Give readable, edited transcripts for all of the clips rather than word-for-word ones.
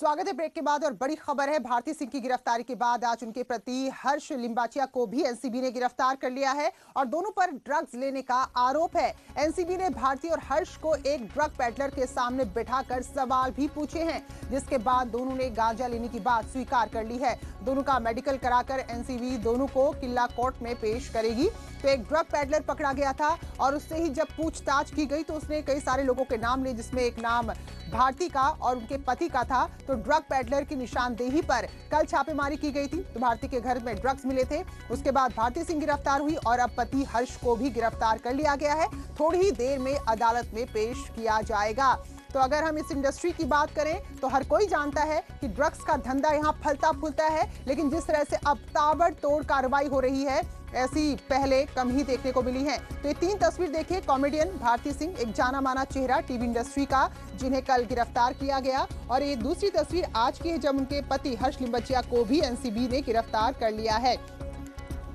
स्वागत है ब्रेक के बाद और बड़ी खबर है। भारती सिंह की गिरफ्तारी के बाद आज उनके पति हर्ष लिंबाचिया को भी एनसीबी ने गिरफ्तार कर लिया है और दोनों पर ड्रग्स लेने का आरोप है। एनसीबी ने भारती और हर्ष को एक ड्रग पेडलर के सामने बिठाकर सवाल भी पूछे हैं, जिसके बाद दोनों ने गांजा लेने की बात स्वीकार कर ली है। दोनों का मेडिकल कराकर एनसीबी दोनों को किला कोर्ट में पेश करेगी। तो एक ड्रग पेडलर पकड़ा गया था और उससे ही जब पूछताछ की गई तो उसने कई सारे लोगों के नाम लिए, जिसमें एक नाम भारती का और उनके पति का था। तो ड्रग पेडलर की निशानदेही पर कल छापेमारी की गई थी। तो भारती के घर में ड्रग्स मिले थे। उसके बाद भारती सिंह गिरफ्तार हुई और अब पति हर्ष को भी गिरफ्तार कर लिया गया है। थोड़ी ही देर में अदालत में पेश किया जाएगा। तो अगर हम इस इंडस्ट्री की बात करें तो हर कोई जानता है कि ड्रग्स का धंधा यहाँ फलता फूलता है, लेकिन जिस तरह से अब ताबड़तोड़ कार्रवाई हो रही है ऐसी पहले कम ही देखने को मिली है। तो ये 3 तस्वीर देखिए। कॉमेडियन भारती सिंह, एक जाना माना चेहरा टीवी इंडस्ट्री का, जिन्हें कल गिरफ्तार किया गया, और ये दूसरी तस्वीर आज की है जब उनके पति हर्ष लिंबाचिया को भी एनसीबी ने गिरफ्तार कर लिया है।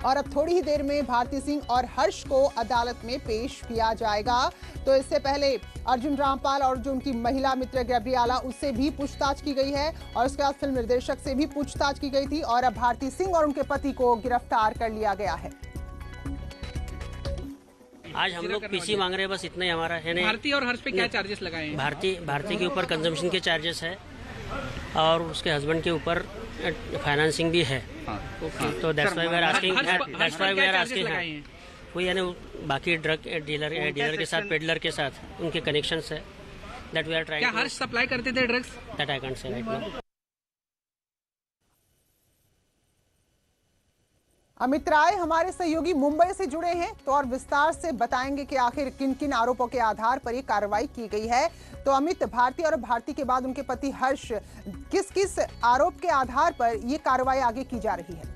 और अब थोड़ी ही देर में भारती सिंह और हर्ष को अदालत में पेश किया जाएगा। तो इससे पहले अर्जुन रामपाल और जो उनकी महिला मित्र गैब्रियाला, उससे भी पूछताछ की गई है और उसके बाद फिल्म निर्देशक से भी पूछताछ की गई थी और अब भारती सिंह और उनके पति को गिरफ्तार कर लिया गया है। आज हम लोग पीसी मांग रहे हैं, बस इतना ही हमारा है। भारती और हर्ष पे क्या चार्जेस लगाए हैं? भारती के ऊपर कंजम्पशन के चार्जेस है और उसके हस्बैंड के ऊपर फाइनेंसिंग भी है। तो that's why we are asking वो यानी बाकी ड्रग डीलर के साथ, पेडलर के साथ उनके कनेक्शंस है। That we are trying. क्या हर्ष सप्लाई करते थे drugs? That I can't say right now. Amit Rai हमारे सहयोगी मुंबई से जुड़े हैं तो और विस्तार से बताएंगे कि आखिर किन किन आरोपों के आधार पर ये कार्रवाई की गई है। तो अमित, भारती और भारती के बाद उनके पति हर्ष, किस किस आरोप के आधार पर ये कार्रवाई आगे की जा रही है?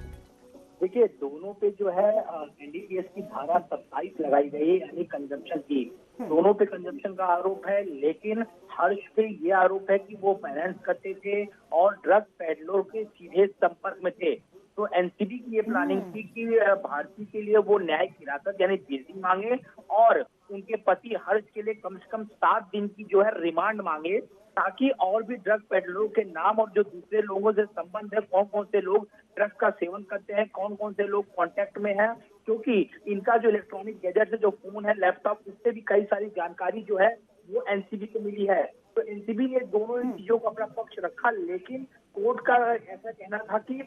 देखिए, दोनों पे जो है एनडीपीएस की धारा 27 लगाई गई, यानी कंजम्पशन की। दोनों पे कंजम्पशन का आरोप है, लेकिन हर्ष पे ये आरोप है कि वो फाइनेंस करते थे और ड्रग पेडलर के सीधे संपर्क में थे। तो एनसीबी की ये प्लानिंग थी कि भारती के लिए वो न्यायिक हिरासत यानी जेल मांगे और उनके पति हर्ष के लिए कम से कम 7 दिन की जो है रिमांड मांगे, ताकि और भी ड्रग पेडलरों के नाम और जो दूसरे लोगों से संबंध है, कौन कौन से लोग ड्रग्स का सेवन करते हैं, कौन कौन से लोग कांटेक्ट में हैं, क्योंकि इनका जो इलेक्ट्रॉनिक गैजेट है, जो फोन है, लैपटॉप, उससे भी कई सारी जानकारी जो है वो एनसीबी को मिली है। तो एनसीबी ने दोनों इन चीजों को अपना पक्ष रखा, लेकिन कोर्ट का ऐसा कहना था कि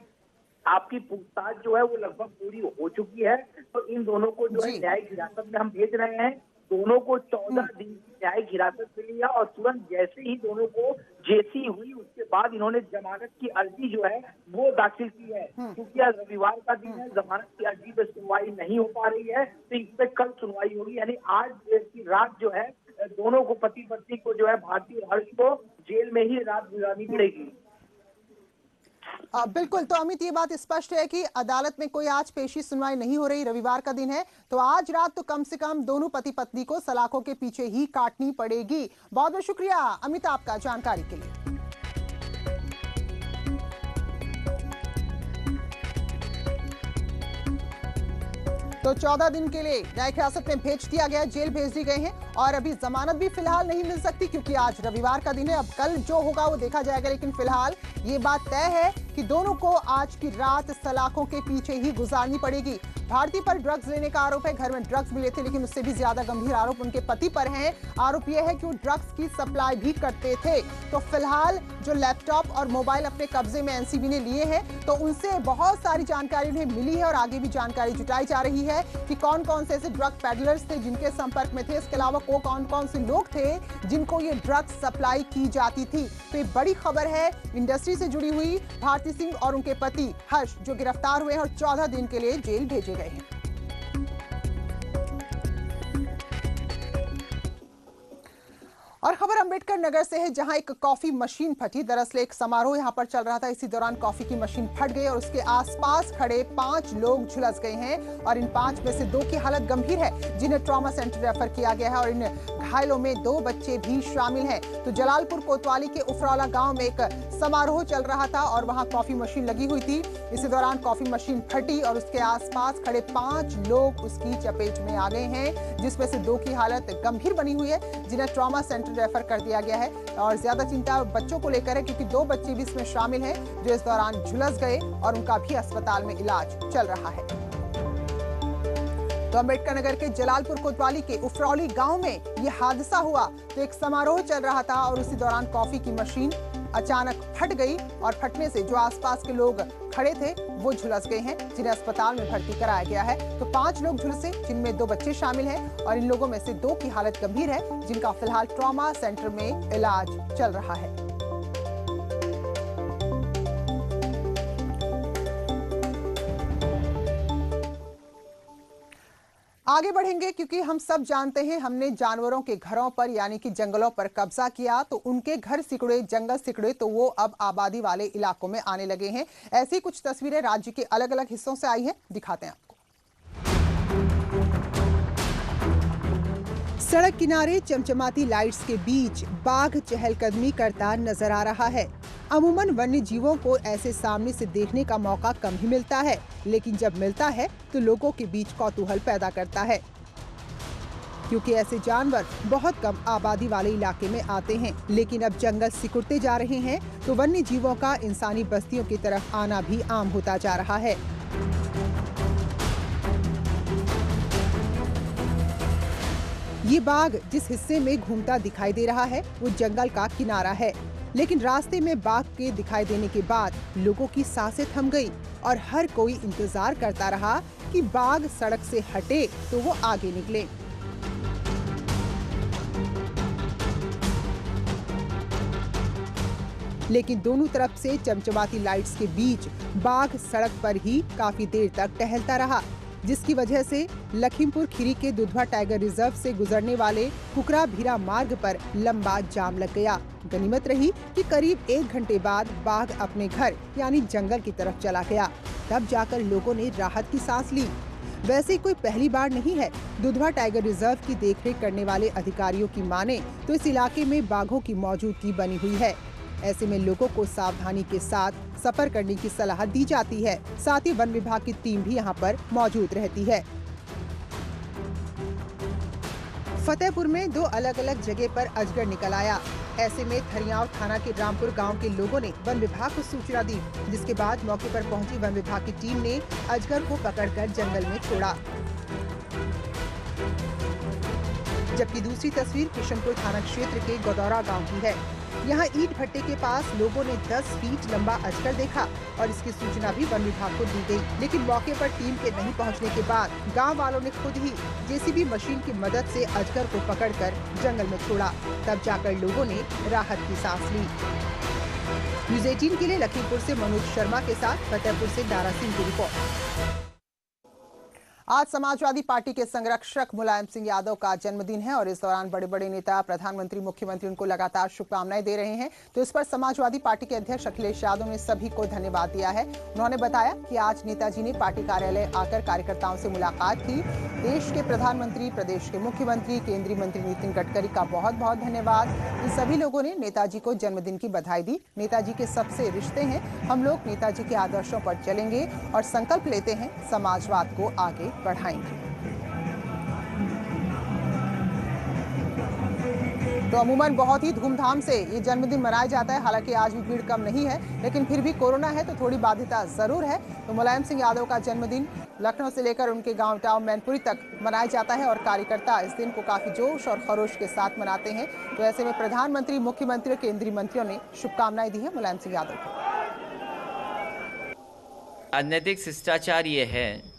आपकी पूछताछ जो है वो लगभग पूरी हो चुकी है, तो इन दोनों को जो है न्यायिक हिरासत में हम भेज रहे हैं। दोनों को 14 दिन की न्यायिक हिरासत मिली है और तुरंत जैसे ही दोनों को जेसी हुई उसके बाद इन्होंने जमानत की अर्जी जो है वो दाखिल की है। क्योंकि आज रविवार का दिन है, जमानत की अर्जी पे सुनवाई नहीं हो पा रही है, तो इस पे कल सुनवाई होगी। यानी आज की रात जो है दोनों को, पति पत्नी को जो है, भारती और हर्ष को जेल में ही रात गुजारनी पड़ेगी। बिल्कुल। तो अमित, ये बात स्पष्ट है कि अदालत में कोई आज पेशी सुनवाई नहीं हो रही, रविवार का दिन है, तो आज रात तो कम से कम दोनों पति पत्नी को सलाखों के पीछे ही काटनी पड़ेगी। बहुत बहुत शुक्रिया अमित आपका जानकारी के लिए। तो 14 दिन के लिए न्यायिक हिरासत में भेज दिया गया, जेल भेज दी गए हैं और अभी जमानत भी फिलहाल नहीं मिल सकती क्योंकि आज रविवार का दिन है। अब कल जो होगा वो देखा जाएगा, लेकिन फिलहाल ये बात तय है कि दोनों को आज की रात सलाखों के पीछे ही गुजारनी पड़ेगी। भारती पर ड्रग्स लेने का आरोप है, घर में ड्रग्स मिले थे, लेकिन उससे भी ज्यादा गंभीर आरोप उनके पति पर है। आरोप यह है कि वो ड्रग्स की सप्लाई भी करते थे। तो फिलहाल जो लैपटॉप और मोबाइल अपने कब्जे में एनसीबी ने लिए हैं, तो उनसे बहुत सारी जानकारी उन्हें मिली है और आगे भी जानकारी जुटाई जा रही है कि कौन कौन से ऐसे ड्रग पेडलर्स थे जिनके संपर्क में थे। इसके अलावा वो कौन कौन से लोग थे जिनको ये ड्रग्स सप्लाई की जाती थी। तो ये बड़ी खबर है इंडस्ट्री से जुड़ी हुई। भारती सिंह और उनके पति हर्ष जो गिरफ्तार हुए हैं और 14 दिन के लिए जेल भेजे गए हैं। और खबर अंबेडकर नगर से है, जहां एक कॉफी मशीन फटी। दरअसल एक समारोह यहां पर चल रहा था, इसी दौरान कॉफी की मशीन फट गई और उसके आसपास खड़े 5 लोग झुलस गए हैं और इन 5 में से 2 की हालत गंभीर है, जिन्हें ट्रॉमा सेंटर रेफर किया गया है और इन घायलों में 2 बच्चे भी शामिल हैं। तो जलालपुर कोतवाली के उफरौला गांव में एक समारोह चल रहा था और वहां कॉफी मशीन लगी हुई थी। इसी दौरान कॉफी मशीन फटी और उसके आसपास खड़े 5 लोग उसकी चपेट में आ गए हैं, जिसमें से 2 की हालत गंभीर बनी हुई है, जिन्हें ट्रॉमा सेंटर महाराष्ट्र रेफर कर दिया गया है। और ज्यादा चिंता बच्चों को लेकर है क्योंकि 2 बच्चे भी इसमें शामिल हैं जो इस दौरान झुलस गए और उनका भी अस्पताल में इलाज चल रहा है। तो अम्बेडकर नगर के जलालपुर कोतवाली के उफरौली गांव में यह हादसा हुआ। तो एक समारोह चल रहा था और उसी दौरान कॉफी की मशीन अचानक फट गई और फटने से जो आसपास के लोग खड़े थे वो झुलस गए हैं, जिन्हें अस्पताल में भर्ती कराया गया है। तो 5 लोग झुलसे, जिनमें 2 बच्चे शामिल हैं और इन लोगों में से 2 की हालत गंभीर है, जिनका फिलहाल ट्रॉमा सेंटर में इलाज चल रहा है। आगे बढ़ेंगे क्योंकि हम सब जानते हैं हमने जानवरों के घरों पर यानी कि जंगलों पर कब्जा किया तो उनके घर सिकुड़े, जंगल सिकुड़े तो वो अब आबादी वाले इलाकों में आने लगे हैं। ऐसी कुछ तस्वीरें राज्य के अलग अलग हिस्सों से आई हैं, दिखाते हैं आपको। सड़क किनारे चमचमाती लाइट्स के बीच बाघ चहलकदमी करता नजर आ रहा है। अमूमन वन्य जीवों को ऐसे सामने से देखने का मौका कम ही मिलता है, लेकिन जब मिलता है तो लोगों के बीच कौतूहल पैदा करता है क्योंकि ऐसे जानवर बहुत कम आबादी वाले इलाके में आते हैं। लेकिन अब जंगल सिकुड़ते जा रहे हैं तो वन्य जीवों का इंसानी बस्तियों की तरफ आना भी आम होता जा रहा है। ये बाघ जिस हिस्से में घूमता दिखाई दे रहा है वो जंगल का किनारा है, लेकिन रास्ते में बाघ के दिखाई देने के बाद लोगों की सांसें थम गई और हर कोई इंतजार करता रहा कि बाघ सड़क से हटे तो वो आगे निकले। लेकिन दोनों तरफ से चमचमाती लाइट्स के बीच बाघ सड़क पर ही काफी देर तक टहलता रहा, जिसकी वजह से लखीमपुर खीरी के दुधवा टाइगर रिजर्व से गुजरने वाले कुकरा भीरा मार्ग पर लंबा जाम लग गया। गनीमत रही कि करीब 1 घंटे बाद बाघ अपने घर यानी जंगल की तरफ चला गया। तब जाकर लोगों ने राहत की सांस ली। वैसे कोई पहली बार नहीं है। दुधवा टाइगर रिजर्व की देखरेख करने वाले अधिकारियों की माने तो इस इलाके में बाघों की मौजूदगी बनी हुई है। ऐसे में लोगों को सावधानी के साथ सफर करने की सलाह दी जाती है। साथ ही वन विभाग की टीम भी यहाँ पर मौजूद रहती है। फतेहपुर में 2 अलग अलग जगह पर अजगर निकल आया। ऐसे में थरियाव थाना के रामपुर गांव के लोगों ने वन विभाग को सूचना दी, जिसके बाद मौके पर पहुंची वन विभाग की टीम ने अजगर को पकड़कर जंगल में छोड़ा। जबकि दूसरी तस्वीर किशनपुर थाना क्षेत्र के गोदौरा गांव की है। यहाँ ईंट भट्टे के पास लोगों ने 10 फीट लंबा अजगर देखा और इसकी सूचना भी वन विभाग को दी गई। लेकिन मौके पर टीम के नहीं पहुँचने के बाद गांव वालों ने खुद ही जेसीबी मशीन की मदद से अजगर को पकड़कर जंगल में छोड़ा। तब जाकर लोगों ने राहत की सांस ली। न्यूज़ 18 के लिए लखीमपुर से मनोज शर्मा के साथ फतेहपुर से दारा सिंह की रिपोर्ट। आज समाजवादी पार्टी के संरक्षक मुलायम सिंह यादव का जन्मदिन है और इस दौरान बड़े बड़े नेता, प्रधानमंत्री, मुख्यमंत्री उनको लगातार शुभकामनाएं दे रहे हैं। तो इस पर समाजवादी पार्टी के अध्यक्ष अखिलेश यादव ने सभी को धन्यवाद दिया है। उन्होंने बताया कि आज नेताजी ने पार्टी कार्यालय आकर कार्यकर्ताओं से मुलाकात की। देश के प्रधानमंत्री, प्रदेश के मुख्यमंत्री, केंद्रीय मंत्री नितिन गडकरी का बहुत बहुत धन्यवाद। इन सभी लोगों ने नेताजी को जन्मदिन की बधाई दी। नेताजी के सबसे रिश्ते हैं, हम लोग नेताजी के आदर्शों पर चलेंगे और संकल्प लेते हैं समाजवाद को आगे बढ़ाएंगे। तो अमूमन बहुत ही धूमधाम से ये जन्मदिन मनाया जाता है। हालांकि आज भी भीड़ कम नहीं है, लेकिन फिर भी कोरोना है तो थोड़ी बाध्यता जरूर है। तो मुलायम सिंह यादव का जन्मदिन लखनऊ से लेकर उनके गांव टाउन मैनपुरी तक मनाया जाता है और कार्यकर्ता इस दिन को काफी जोश और खरोश के साथ मनाते हैं। तो ऐसे में प्रधानमंत्री, मुख्यमंत्री, केंद्रीय मंत्रियों ने शुभकामनाएं दी है मुलायम सिंह यादव को। राजनीतिक शिष्टाचार ये है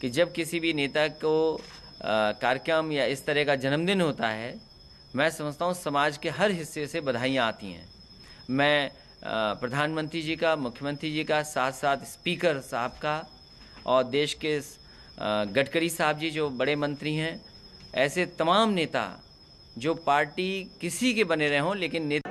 कि जब किसी भी नेता को कार्यक्रम या इस तरह का जन्मदिन होता है, मैं समझता हूँ समाज के हर हिस्से से बधाइयाँ आती हैं। मैं प्रधानमंत्री जी का, मुख्यमंत्री जी का, साथ साथ स्पीकर साहब का और देश के गडकरी साहब जी जो बड़े मंत्री हैं, ऐसे तमाम नेता जो पार्टी किसी के बने रहे हों लेकिन नेता।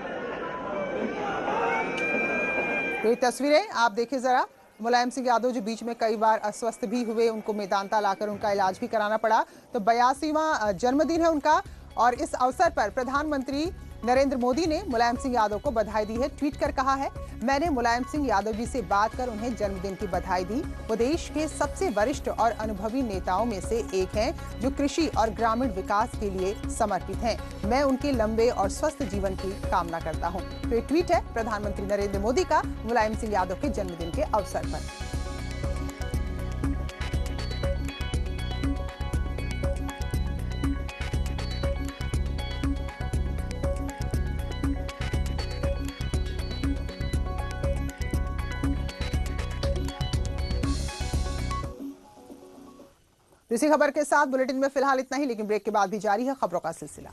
ये तस्वीरें आप देखिए जरा। मुलायम सिंह यादव जो बीच में कई बार अस्वस्थ भी हुए, उनको मेदांता लाकर उनका इलाज भी कराना पड़ा। तो 82वां जन्मदिन है उनका और इस अवसर पर प्रधानमंत्री नरेंद्र मोदी ने मुलायम सिंह यादव को बधाई दी है। ट्वीट कर कहा है, मैंने मुलायम सिंह यादव जी से बात कर उन्हें जन्मदिन की बधाई दी। वो देश के सबसे वरिष्ठ और अनुभवी नेताओं में से एक हैं जो कृषि और ग्रामीण विकास के लिए समर्पित हैं। मैं उनके लंबे और स्वस्थ जीवन की कामना करता हूं। तो ये ट्वीट है प्रधानमंत्री नरेंद्र मोदी का मुलायम सिंह यादव के जन्मदिन के अवसर पर। इसी खबर के साथ बुलेटिन में फिलहाल इतना ही, लेकिन ब्रेक के बाद भी जारी है खबरों का सिलसिला।